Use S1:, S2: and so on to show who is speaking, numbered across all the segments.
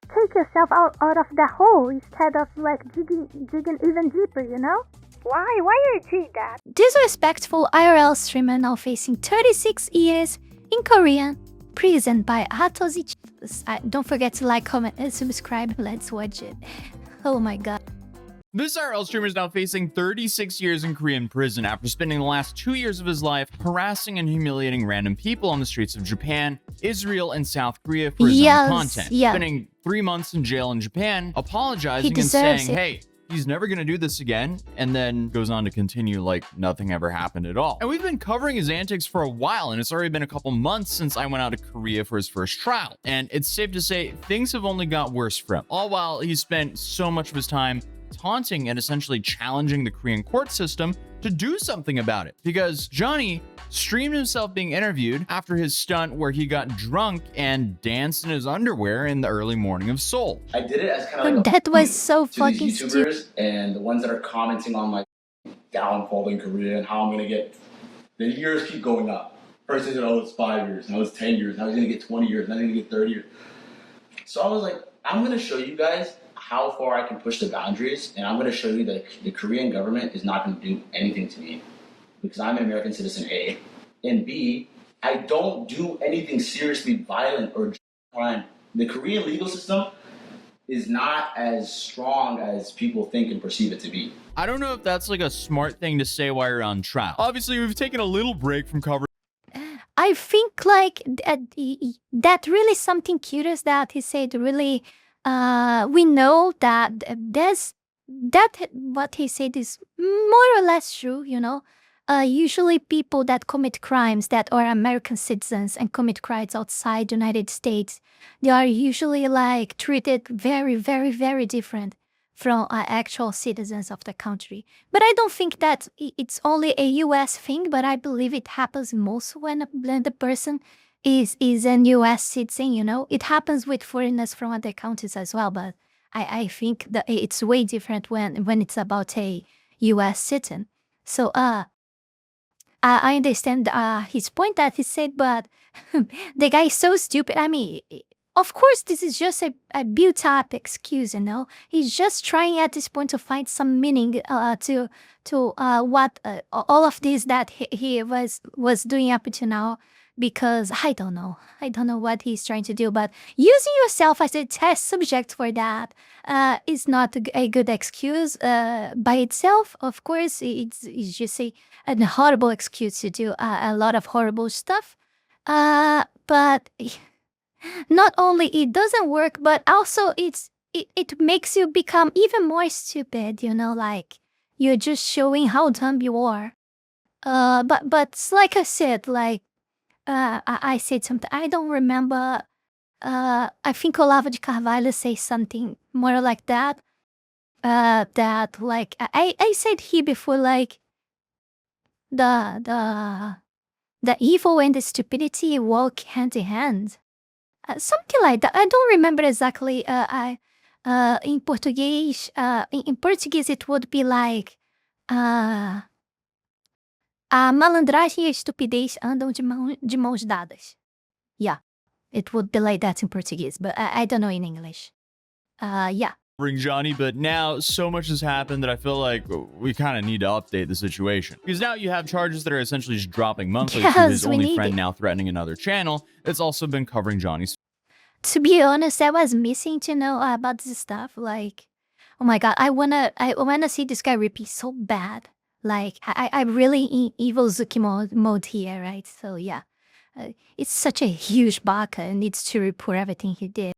S1: take yourself out of that hole instead of like digging even deeper, you know? Why are you doing that?
S2: Disrespectful IRL streamer now facing 36 years in Korean prison by atozy. Don't forget to like, comment, and subscribe. Let's watch it. Oh my god.
S3: This IRL streamer is now facing 36 years in Korean prison after spending the last 2 years of his life harassing and humiliating random people on the streets of Japan, Israel, and South Korea for his own content. Spending 3 months in jail in Japan, apologizing and saying, hey, he's never going to do this again, and then goes on to continue like nothing ever happened at all. And we've been covering his antics for a while, and it's already been a couple months since I went out to Korea for his first trial. And it's safe to say things have only got worse for him, all while he spent so much of his time taunting and essentially challenging the Korean court system to do something about it. Because Johnny streamed himself being interviewed after his stunt where he got drunk and danced in his underwear in the early morning of Seoul.
S4: I did it as kind of like
S2: that was so fucking
S4: YouTubers
S2: stupid.
S4: And the ones that are commenting on my downfall in Korea and how I'm gonna get, the years keep going up. First they said, oh, it's 5 years, now it's 10 years, now he's gonna get 20 years, now he's gonna get 30 years. So I was like, I'm gonna show you guys how far I can push the boundaries, and I'm going to show you that the Korean government is not going to do anything to me because I'm an American citizen, A, and B, I don't do anything seriously violent or crime. The Korean legal system is not as strong as people think and perceive it to be.
S3: I don't know if that's like a smart thing to say while you're on trial. Obviously, we've taken a little break from covering.
S2: I think like that really something curious that he said really. We know that what he said is more or less true, you know. Usually people that commit crimes that are American citizens and commit crimes outside the United States, they are usually like treated very, very, very different from actual citizens of the country. But I don't think that it's only a US thing, but I believe it happens most when the person is an US citizen, you know. It happens with foreigners from other countries as well, but I think that it's way different when it's about a US citizen. So I understand his point that he said, but the guy is so stupid. I mean, of course, this is just a built-up excuse, you know. He's just trying at this point to find some meaning to what all of this that he was doing up to now. Because I don't know what he's trying to do, but using yourself as a test subject for that is not a good excuse by itself. Of course, it's just a horrible excuse to do a lot of horrible stuff. But not only it doesn't work, but also it makes you become even more stupid. You know, like you're just showing how dumb you are. But like I said, like. I said something. I don't remember. I think Olavo de Carvalho says something more like that. That like I said here before, like the evil and the stupidity walk hand in hand. Something like that. I don't remember exactly. In Portuguese, in Portuguese it would be like. A malandragem e a estupidez andam de mãos dadas. Yeah, it would be like that in Portuguese, but I don't know in English. Yeah.
S3: Bring Johnny, but now so much has happened that I feel like we kind of need to update the situation. Because now you have charges that are essentially just dropping monthly to his only friend now threatening another channel that's also been covering Johnny's.
S2: To be honest, I was missing to know about this stuff. Like, oh my god, I wanna see this guy repeat so bad. Like, I'm really in evil Zuki mode here, right? So, yeah. It's such a huge baka and needs to report everything he did.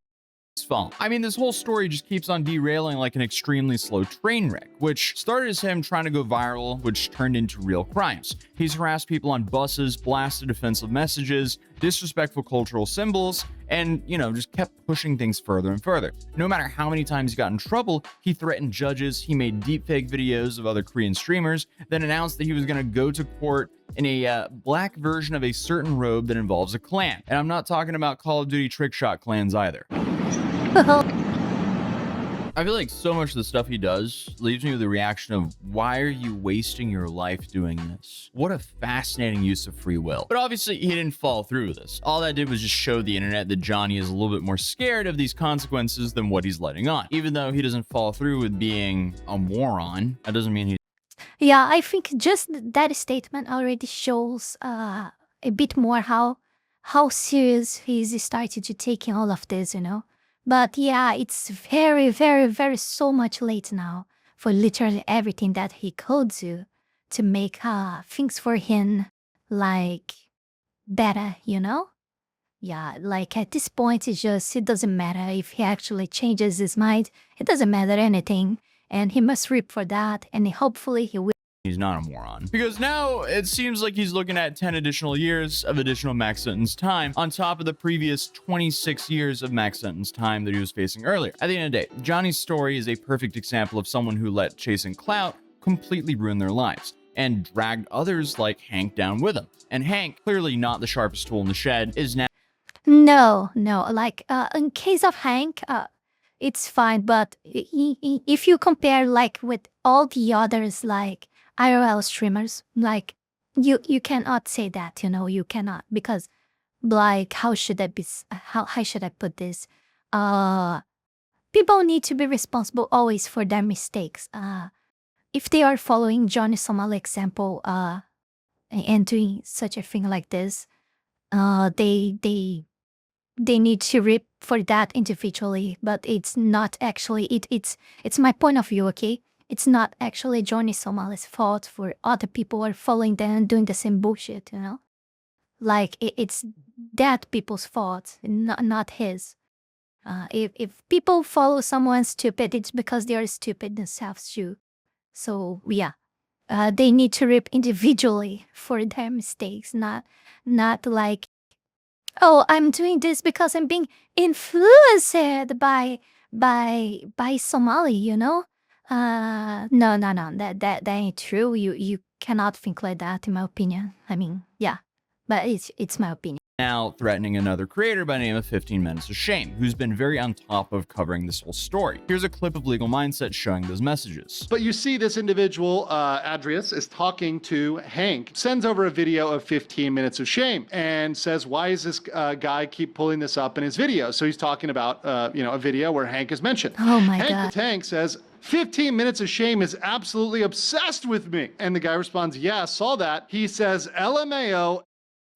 S3: Fault. I mean, this whole story just keeps on derailing like an extremely slow train wreck, which started as him trying to go viral, which turned into real crimes. He's harassed people on buses, blasted offensive messages, disrespectful cultural symbols, and, you know, just kept pushing things further and further. No matter how many times he got in trouble, he threatened judges, he made deepfake videos of other Korean streamers, then announced that he was going to go to court in a black version of a certain robe that involves a clan. And I'm not talking about Call of Duty trickshot clans either. I feel like so much of the stuff he does leaves me with the reaction of, why are you wasting your life doing this? What a fascinating use of free will. But obviously he didn't follow through with this. All that did was just show the internet that Johnny is a little bit more scared of these consequences than what he's letting on. Even though he doesn't follow through with being a moron, that doesn't mean he's...
S2: Yeah, I think just that statement already shows a bit more how serious he's started to taking all of this, you know. But yeah, it's very, very, very so much late now for literally everything that he could do to make things for him like better, you know? Yeah, like at this point, it doesn't matter if he actually changes his mind. It doesn't matter anything. And he must reap for that. And hopefully he will.
S3: He's not a moron. Because now it seems like he's looking at 10 additional years of additional max sentence time on top of the previous 26 years of max sentence time that he was facing earlier. At the end of the day, Johnny's story is a perfect example of someone who let chasing clout completely ruin their lives and dragged others like Hank down with him. And Hank, clearly not the sharpest tool in the shed, is now...
S2: No, like in case of Hank, it's fine. But if you compare like with all the others, like IRL streamers, like you cannot say that, you know, you cannot, because like how should I put this? People need to be responsible always for their mistakes. If they are following Johnny Somali example and doing such a thing like this, they need to reap for that individually, but it's not actually it's my point of view, okay? It's not actually Johnny Somali's fault for other people are following them and doing the same bullshit, you know? Like, it's that people's fault, not his. If people follow someone stupid, it's because they are stupid themselves too. So, yeah. They need to reap individually for their mistakes, not like, oh, I'm doing this because I'm being influenced by Somali, you know? No, that ain't true. You cannot think like that, in my opinion. I mean, yeah, but it's my opinion.
S3: Now threatening another creator by the name of 15 Minutes of Shame, who's been very on top of covering this whole story. Here's a clip of Legal Mindset showing those messages.
S5: But you see this individual, Adrius, is talking to Hank, sends over a video of 15 Minutes of Shame and says, why is this guy keep pulling this up in his video? So he's talking about, a video where Hank is mentioned.
S2: Oh my God.
S5: Hank the Tank says, 15 Minutes of Shame is absolutely obsessed with me. And the guy responds, yeah, saw that. He says, LMAO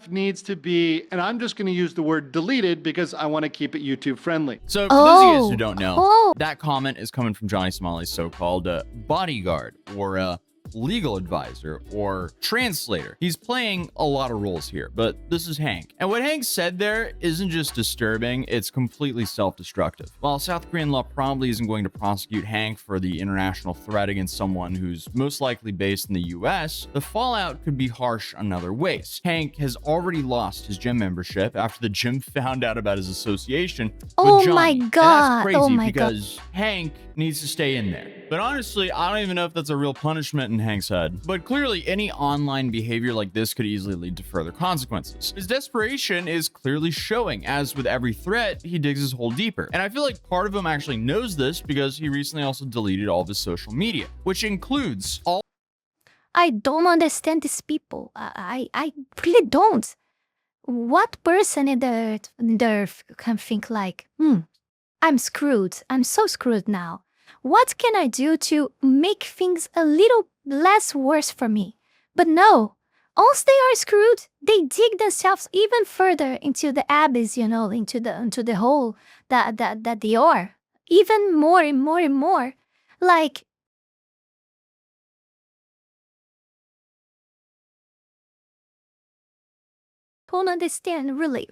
S5: needs to be, and I'm just going to use the word deleted because I want to keep it YouTube friendly.
S3: So for those of you guys who don't know, that comment is coming from Johnny Somali's so-called bodyguard or legal advisor or translator. He's playing a lot of roles here, but this is Hank. And what Hank said there isn't just disturbing, it's completely self-destructive. While South Korean law probably isn't going to prosecute Hank for the international threat against someone who's most likely based in the US, the fallout could be harsh on other ways. Hank has already lost his gym membership after the gym found out about his association with Johnny.
S2: My God.
S3: And that's crazy because Hank needs to stay in there. But honestly, I don't even know if that's a real punishment in Hank's head. But clearly, any online behavior like this could easily lead to further consequences. His desperation is clearly showing, as with every threat, he digs his hole deeper. And I feel like part of him actually knows this because he recently also deleted all of his social media, which includes all...
S2: I don't understand these people. I really don't. What person in the earth can think like, I'm screwed. I'm so screwed now. What can I do to make things a little less worse for me? But no, once they are screwed, they dig themselves even further into the abyss, you know, into the hole that they are. Even more and more and more. Like, don't understand, really.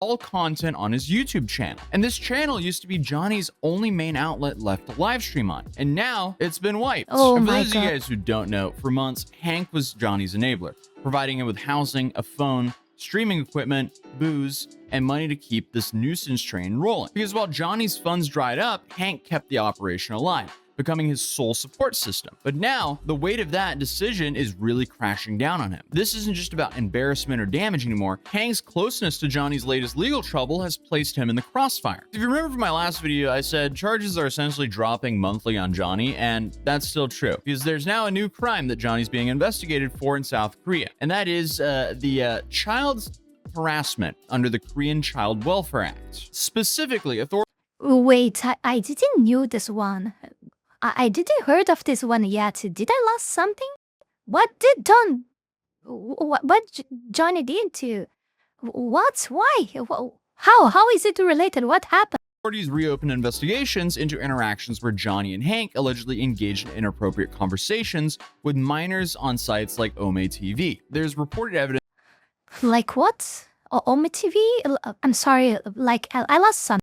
S3: All content on his YouTube channel. And this channel used to be Johnny's only main outlet left to live stream on. And now it's been wiped.
S2: Oh
S3: and for
S2: my
S3: those of you
S2: God.
S3: guys who don't know, for months, Hank was Johnny's enabler, providing him with housing, a phone, streaming equipment, booze, and money to keep this nuisance train rolling. Because while Johnny's funds dried up, Hank kept the operation alive. becoming his sole support system. But now, the weight of that decision is really crashing down on him. This isn't just about embarrassment or damage anymore. Hank's closeness to Johnny's latest legal trouble has placed him in the crossfire. If you remember from my last video, I said charges are essentially dropping monthly on Johnny, and that's still true, because there's now a new crime that Johnny's being investigated for in South Korea, and that is the child harassment under the Korean Child Welfare Act. Specifically, authorities...
S2: Wait, I didn't knew this one. I didn't heard of this one yet. Did I lost something? What did Johnny did to? What? Why? How is it related? What happened?
S3: Authorities reopened investigations into interactions where Johnny and Hank allegedly engaged in inappropriate conversations with minors on sites like Ome TV. There's reported evidence...
S2: Like what? Ome TV? I'm sorry, like I lost some.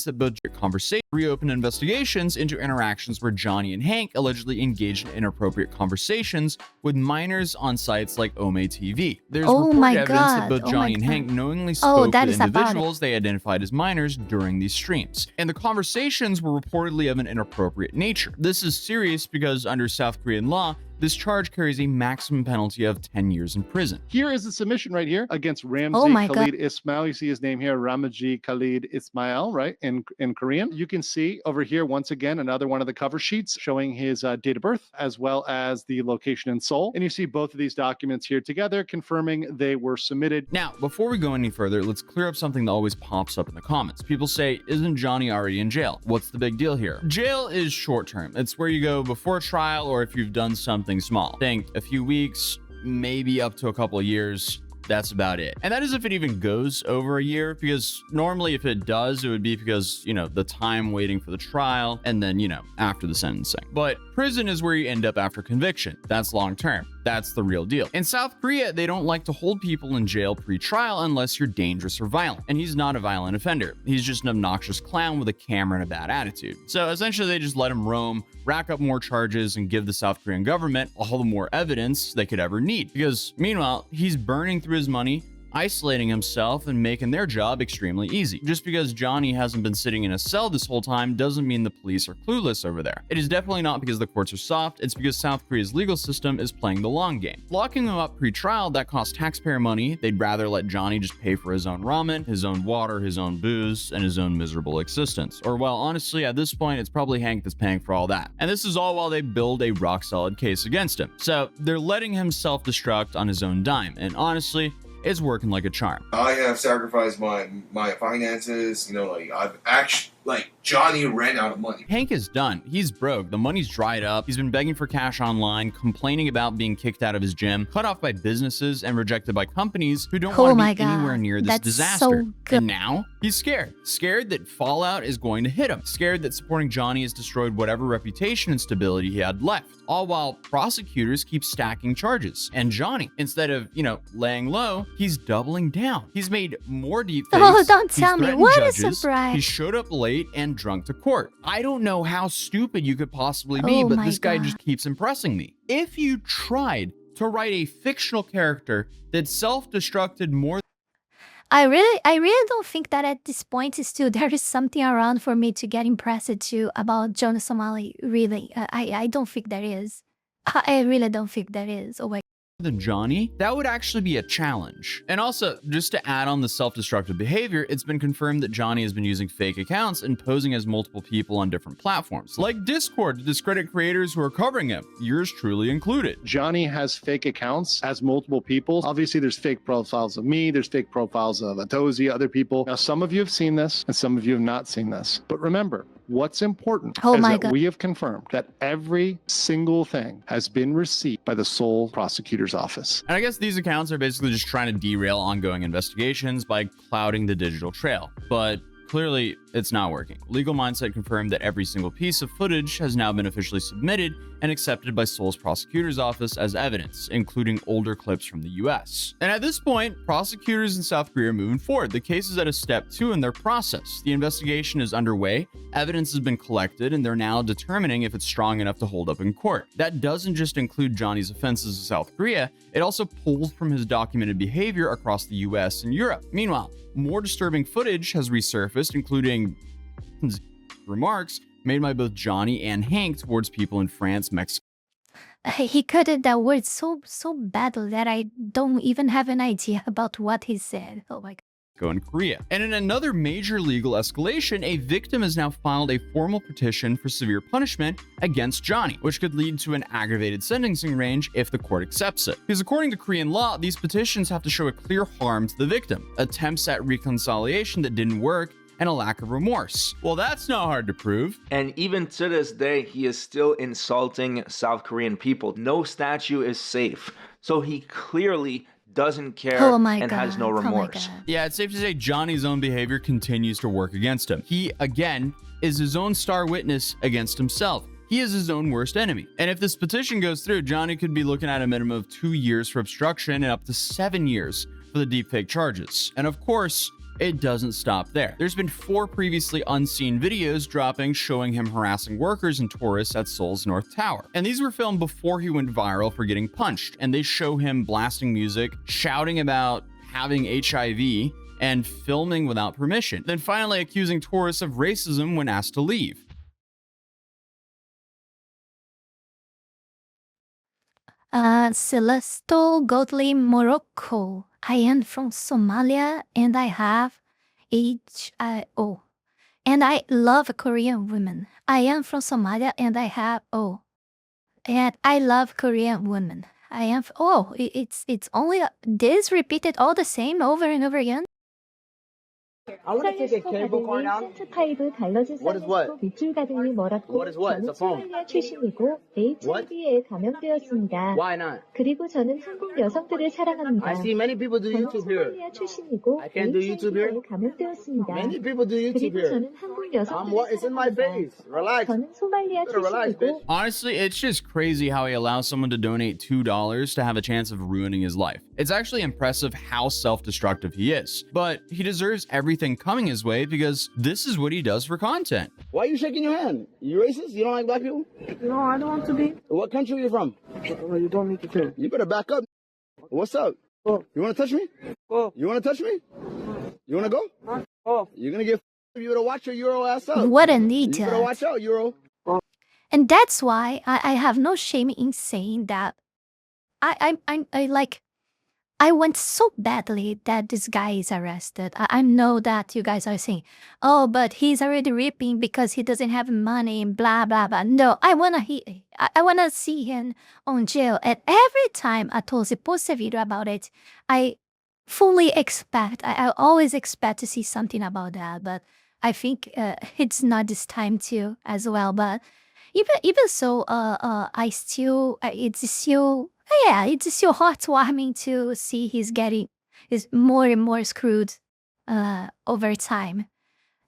S3: That both conversation reopened investigations into interactions where Johnny and Hank allegedly engaged in inappropriate conversations with minors on sites like Ome TV. There's reported evidence that both Johnny and Hank knowingly spoke with individuals they identified as minors during these streams, and the conversations were reportedly of an inappropriate nature. This is serious because under South Korean law, this charge carries a maximum penalty of 10 years in prison.
S5: Here is the submission right here against Ramzi Khalid Ismail. You see his name here, Ramji Khalid Ismail, right, in Korean. You can see over here, once again, another one of the cover sheets showing his date of birth, as well as the location in Seoul. And you see both of these documents here together, confirming they were submitted.
S3: Now, before we go any further, let's clear up something that always pops up in the comments. People say, isn't Johnny already in jail? What's the big deal here? Jail is short term. It's where you go before trial or if you've done something small. Think a few weeks, maybe up to a couple of years. That's about it. And that is if it even goes over a year, because normally if it does, it would be because, you know, the time waiting for the trial and then, you know, after the sentencing. But prison is where you end up after conviction. That's long term. That's the real deal. In South Korea, they don't like to hold people in jail pre-trial unless you're dangerous or violent. And he's not a violent offender. He's just an obnoxious clown with a camera and a bad attitude. So essentially they just let him roam, rack up more charges, and give the South Korean government all the more evidence they could ever need. Because meanwhile, he's burning through his money, isolating himself, and making their job extremely easy. Just because Johnny hasn't been sitting in a cell this whole time doesn't mean the police are clueless over there. It is definitely not because the courts are soft, it's because South Korea's legal system is playing the long game. Locking him up pre-trial, that costs taxpayer money. They'd rather let Johnny just pay for his own ramen, his own water, his own booze, and his own miserable existence. Or well, honestly, at this point, it's probably Hank that's paying for all that. And this is all while they build a rock-solid case against him. So they're letting him self-destruct on his own dime. And honestly, it's working like a charm.
S6: I have sacrificed my finances, you know, like I've actually, like Johnny ran out of money.
S3: Hank is done. He's broke. The money's dried up. He's been begging for cash online, complaining about being kicked out of his gym, cut off by businesses, and rejected by companies who don't want to be anywhere near this disaster. And now he's scared. Scared that fallout is going to hit him. Scared that supporting Johnny has destroyed whatever reputation and stability he had left. All while prosecutors keep stacking charges. And Johnny, instead of, you know, laying low, he's doubling down. He's made more deepfakes.
S2: Oh, don't tell me. What a surprise.
S3: He showed up late and drunk to court. I don't know how stupid you could possibly be, but this guy just keeps impressing me. If you tried to write a fictional character that self-destructed more...
S2: I really don't think that at this point there is something around for me to get impressed too about Jonas Somali, really. I don't think there is. I really don't think there is. Oh wait.
S3: Than Johnny, that would actually be a challenge. And also, just to add on the self-destructive behavior, it's been confirmed that Johnny has been using fake accounts and posing as multiple people on different platforms, like Discord, to discredit creators who are covering him, yours truly included.
S5: Johnny has fake accounts as multiple people. Obviously, there's fake profiles of me, there's fake profiles of Atozy, other people. Now, some of you have seen this, and some of you have not seen this. But remember, what's important is that we have confirmed that every single thing has been received by the Seoul prosecutor's office.
S3: And I guess these accounts are basically just trying to derail ongoing investigations by clouding the digital trail. But clearly, it's not working. Legal Mindset confirmed that every single piece of footage has now been officially submitted and accepted by Seoul's prosecutor's office as evidence, including older clips from the US. And at this point, prosecutors in South Korea are moving forward. The case is at a step 2 in their process. The investigation is underway, evidence has been collected, and they're now determining if it's strong enough to hold up in court. That doesn't just include Johnny's offenses in South Korea, it also pulls from his documented behavior across the US and Europe. Meanwhile, more disturbing footage has resurfaced, including remarks made by both Johnny and Hank towards people in France, Mexico,
S2: He coded that word so badly that I don't even have an idea about what he said. Oh my god.
S3: and Korea. And in another major legal escalation, a victim has now filed a formal petition for severe punishment against Johnny, which could lead to an aggravated sentencing range if the court accepts it. Because according to Korean law, these petitions have to show a clear harm to the victim, attempts at reconciliation that didn't work, and a lack of remorse. Well, that's not hard to prove.
S7: And even to this day, he is still insulting South Korean people. No statue is safe. So he clearly doesn't care and has no remorse.
S3: Yeah, it's safe to say Johnny's own behavior continues to work against him. He, again, is his own star witness against himself. He is his own worst enemy. And if this petition goes through, Johnny could be looking at a minimum of 2 years for obstruction and up to 7 years for the deepfake charges. And of course, it doesn't stop there. There's been 4 previously unseen videos dropping showing him harassing workers and tourists at Seoul's North Tower. And these were filmed before he went viral for getting punched. And they show him blasting music, shouting about having HIV, and filming without permission. Then finally accusing tourists of racism when asked to leave.
S2: Celesto Godly Morocco. I am from Somalia and I have HIO. And I love Korean women. I am from Somalia and I have And I love Korean women. I am it's only this repeated all the same over and over again.
S8: I want to take a cable car now. What is what? What is what? It's a phone. What? Why not? I see many people do YouTube here. I can't do YouTube here. Many people do YouTube here. It's in my face. Relax. Relax, bitch.
S3: Honestly, it's just crazy how he allows someone to donate $2 to have a chance of ruining his life. It's actually impressive how self-destructive he is, but he deserves everything coming his way because this is what he does for content.
S8: Why are you shaking your hand? You racist? You don't like black people?
S9: No, I don't want to be.
S8: What country are you from?
S9: You don't need to tell.
S8: You better back up. What's up?
S9: Oh.
S8: You want to touch me?
S9: Oh.
S8: You want to touch me? You want to go?
S9: Oh.
S8: You're going to get you better watch your Euro ass up.
S2: What an idiot.
S8: You better watch out, Euro.
S9: Oh.
S2: And that's why I have no shame in saying that I want so badly that this guy is arrested. I know that you guys are saying, oh, but he's already ripping because he doesn't have money and blah, blah, blah. No, I wanna see him on jail. And every time atozy posts a video about it, I fully expect, I always expect to see something about that. But I think it's not this time too as well. But even so, it's still heartwarming to see he's more and more screwed over time.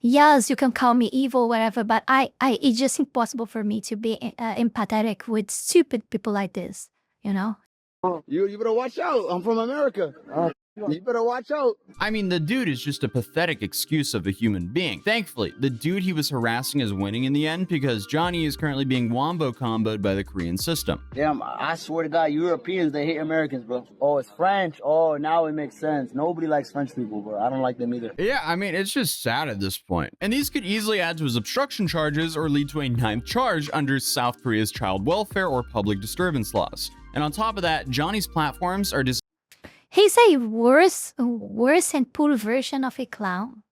S2: Yes, you can call me evil, whatever, but it's just impossible for me to be empathetic with stupid people like this, you know?
S8: You better watch out. I'm from America. You better watch out.
S3: I mean, the dude is just a pathetic excuse of a human being. Thankfully, the dude he was harassing is winning in the end because Johnny is currently being wombo-comboed by the Korean system.
S8: Damn, I swear to God, Europeans, they hate Americans, bro. Oh, it's French. Oh, now it makes sense. Nobody likes French people, bro. I don't like them either.
S3: Yeah, I mean, it's just sad at this point. And these could easily add to his obstruction charges or lead to a 9th charge under South Korea's child welfare or public disturbance laws. And on top of that, Johnny's platforms are
S2: He's a worse and poor version of a clown.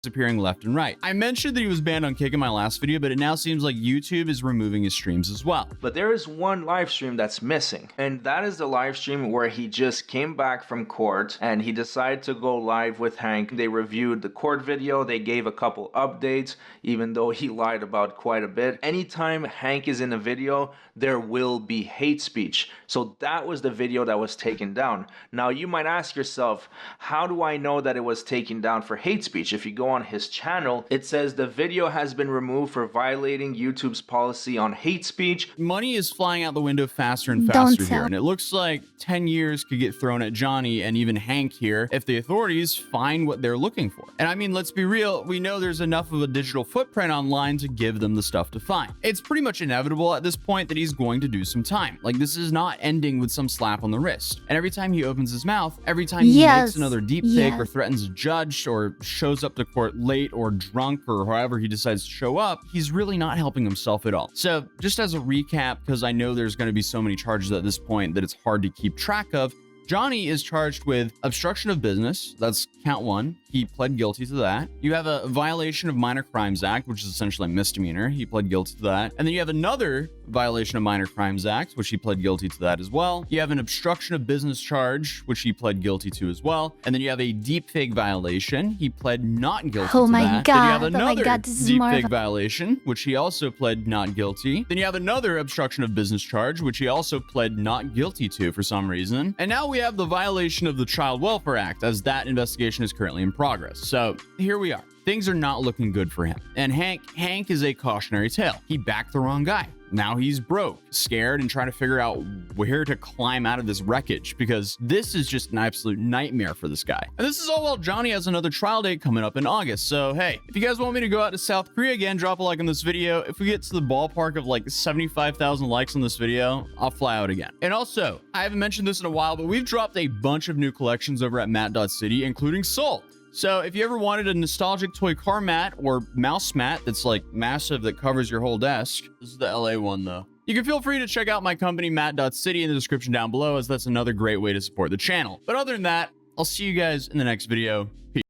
S3: disappearing left and right. I mentioned that he was banned on Kick in my last video, but it now seems like YouTube is removing his streams as well.
S7: But there is one live stream that's missing, and that is the live stream where he just came back from court and he decided to go live with Hank. They reviewed the court video, they gave a couple updates, even though he lied about quite a bit. Anytime Hank is in a video, there will be hate speech. So that was the video that was taken down. Now you might ask yourself, how do I know that it was taken down for hate speech? If you go on his channel, it says the video has been removed for violating YouTube's policy on hate speech.
S3: Money is flying out the window faster and faster here, and it looks like 10 years could get thrown at Johnny and even Hank here if the authorities find what they're looking for. And I mean, let's be real, we know there's enough of a digital footprint online to give them the stuff to find. It's pretty much inevitable at this point that he's going to do some time. Like, this is not ending with some slap on the wrist. And every time he opens his mouth, every time he makes another deep fake or threatens a judge or shows up to court support late or drunk or however he decides to show up, he's really not helping himself at all. So just as a recap, because I know there's going to be so many charges at this point that it's hard to keep track of, Johnny is charged with obstruction of business. That's count 1. He pled guilty to that. You have a violation of Minor Crimes Act, which is essentially a misdemeanor. He pled guilty to that. And then you have another violation of Minor Crimes Act, which he pled guilty to that as well. You have an obstruction of business charge, which he pled guilty to as well. And then you have a deepfake violation. He pled not guilty to that.
S2: Oh my
S3: Then you have
S2: god,
S3: another
S2: this is more
S3: deepfake
S2: of a...
S3: violation, which he also pled not guilty. Then you have another obstruction of business charge, which he also pled not guilty to for some reason. And now we have the violation of the Child Welfare Act, as that investigation is currently in progress. So here we are. Things are not looking good for him. And Hank is a cautionary tale. He backed the wrong guy. Now he's broke, scared, and trying to figure out where to climb out of this wreckage, because this is just an absolute nightmare for this guy. And this is all while Johnny has another trial date coming up in August. So hey, if you guys want me to go out to South Korea again, drop a like on this video. If we get to the ballpark of like 75,000 likes on this video, I'll fly out again. And also, I haven't mentioned this in a while, but we've dropped a bunch of new collections over at mat.city, including Soul. So if you ever wanted a nostalgic toy car mat or mouse mat that's like massive that covers your whole desk, this is the LA one though. You can feel free to check out my company mat.city in the description down below, as that's another great way to support the channel. But other than that, I'll see you guys in the next video. Peace.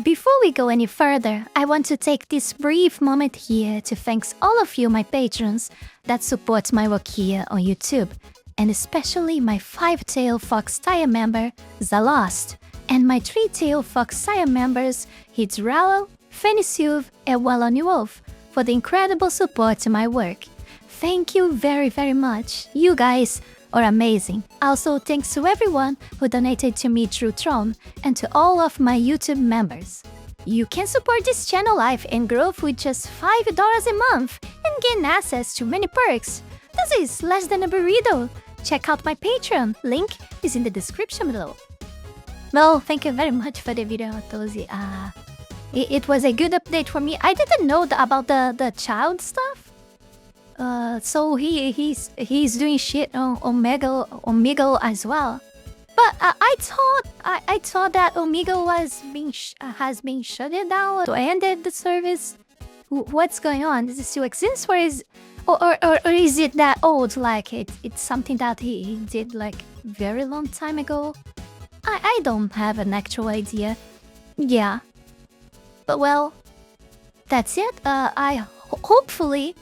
S2: Before we go any further, I want to take this brief moment here to thank all of you, my patrons, that support my work here on YouTube, and especially my 5-tail fox tier member, Zalost, and my 3-tail fox tier members, Heath Rowell, Fenny Sylvy, and Radmuiel, for the incredible support to my work. Thank you very, very much. You guys are amazing. Also, thanks to everyone who donated to me through Tron, and to all of my YouTube members. You can support this channel life and growth with just $5 a month and gain access to many perks. This is less than a burrito. Check out my Patreon, link is in the description below. Well, thank you very much for the video, atozy. It was a good update for me. I didn't know about the child stuff. So he's doing shit on Omegle as well. But I thought that Omegle has been shut down to ended the service. What's going on? Does it still exist, or is it that old? Like it's something that he did like very long time ago. I don't have an actual idea. Yeah. But well, that's it. Hopefully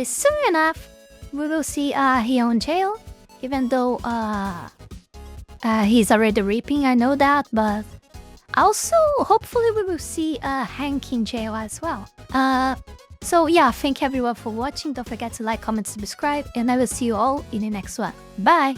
S2: soon enough we will see here on jail. Even though he's already reaping, I know that, but also hopefully we will see Hank in jail as well. So yeah, thank everyone for watching. Don't forget to like, comment, subscribe, and I will see you all in the next one. Bye!